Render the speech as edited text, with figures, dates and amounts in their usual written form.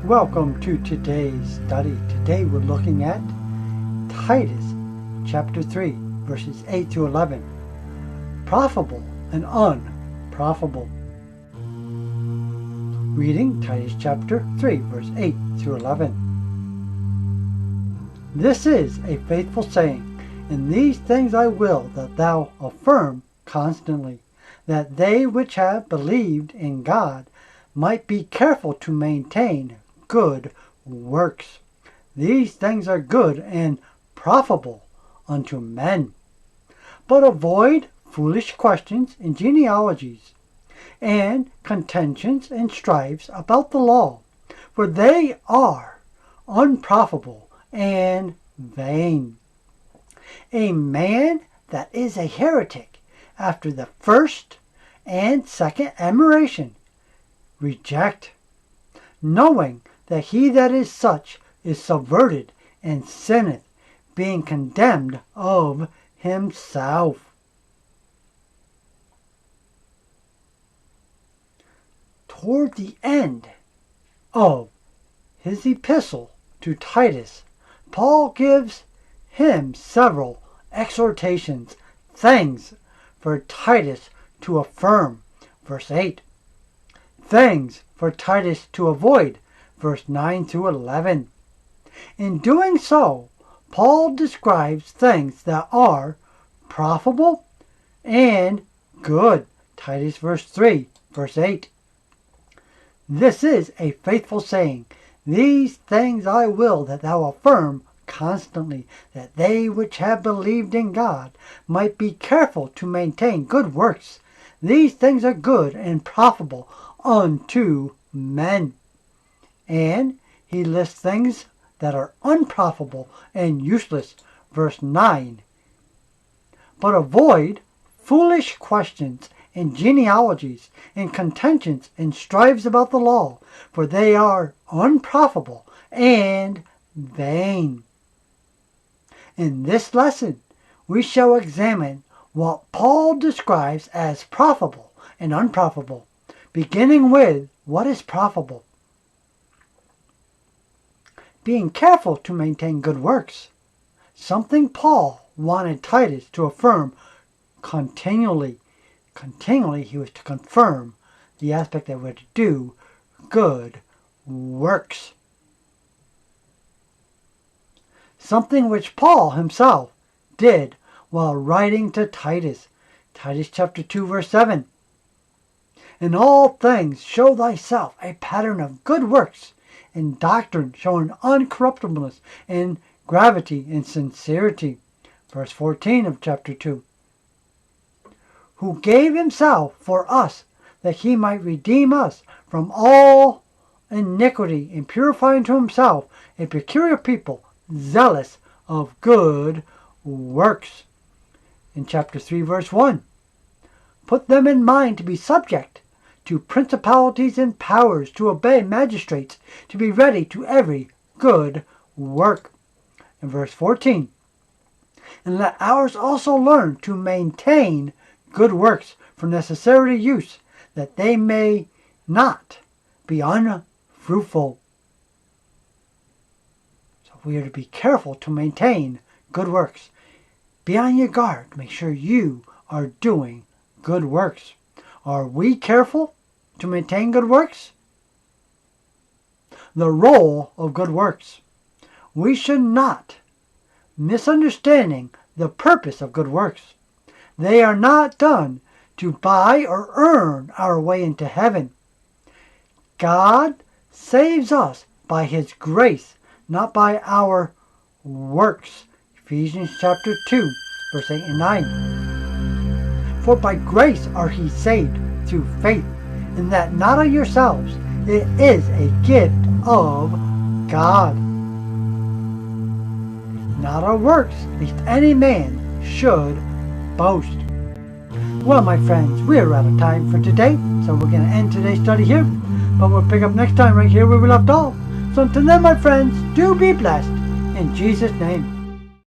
Welcome to today's study. Today we're looking at Titus chapter 3 verses 8 to 11. Profitable and unprofitable. Reading Titus chapter 3 verse 8 through 11. This is a faithful saying, and these things I will that thou affirm constantly, that they which have believed in God might be careful to maintain good works. These things are good and profitable unto men. But avoid foolish questions and genealogies, and contentions and strifes about the law, for they are unprofitable and vain. A man that is a heretic after the first and second admiration reject, knowing that he that is such is subverted and sinneth, being condemned of himself. Toward the end of his epistle to Titus, Paul gives him several exhortations, things for Titus to affirm, verse 8. Things for Titus to avoid, verse 9 through 11. In doing so, Paul describes things that are profitable and good, Titus verse 3, verse 8. This is a faithful saying, these things I will that thou affirm constantly, that they which have believed in God might be careful to maintain good works. These things are good and profitable unto men. And he lists things that are unprofitable and useless, verse 9. But avoid foolish questions and genealogies and contentions and strifes about the law, for they are unprofitable and vain. In this lesson, we shall examine what Paul describes as profitable and unprofitable, beginning with what is profitable. Being careful to maintain good works, something Paul wanted Titus to affirm continually. Continually, he was to confirm the aspect that we're to do good works. Something which Paul himself did while writing to Titus. Titus chapter 2 verse 7. In all things show thyself a pattern of good works, in doctrine showing uncorruptibleness, in gravity and sincerity. Verse 14 of chapter 2. Who gave himself for us, that he might redeem us from all iniquity, and purify unto himself a peculiar people, zealous of good works. In chapter 3 verse 1. Put them in mind to be subject to principalities and powers, to obey magistrates, to be ready to every good work. In verse 14. And let ours also learn to maintain good works for necessary use, that they may not be unfruitful. So we are to be careful to maintain good works. Be on your guard to make sure you are doing good works. Are we careful to maintain good works? The role of good works. We should not misunderstanding the purpose of good works. They are not done to buy or earn our way into heaven. God saves us by his grace, not by our works. Ephesians chapter 2, verse 8 and 9. For by grace are ye saved through faith, and that not of yourselves, it is a gift of God. Not of works, lest any man should boast. Well, my friends, we're out of time for today, so we're going to end today's study here, but we'll pick up next time right here where we left off. So until then, my friends, do be blessed in Jesus' name.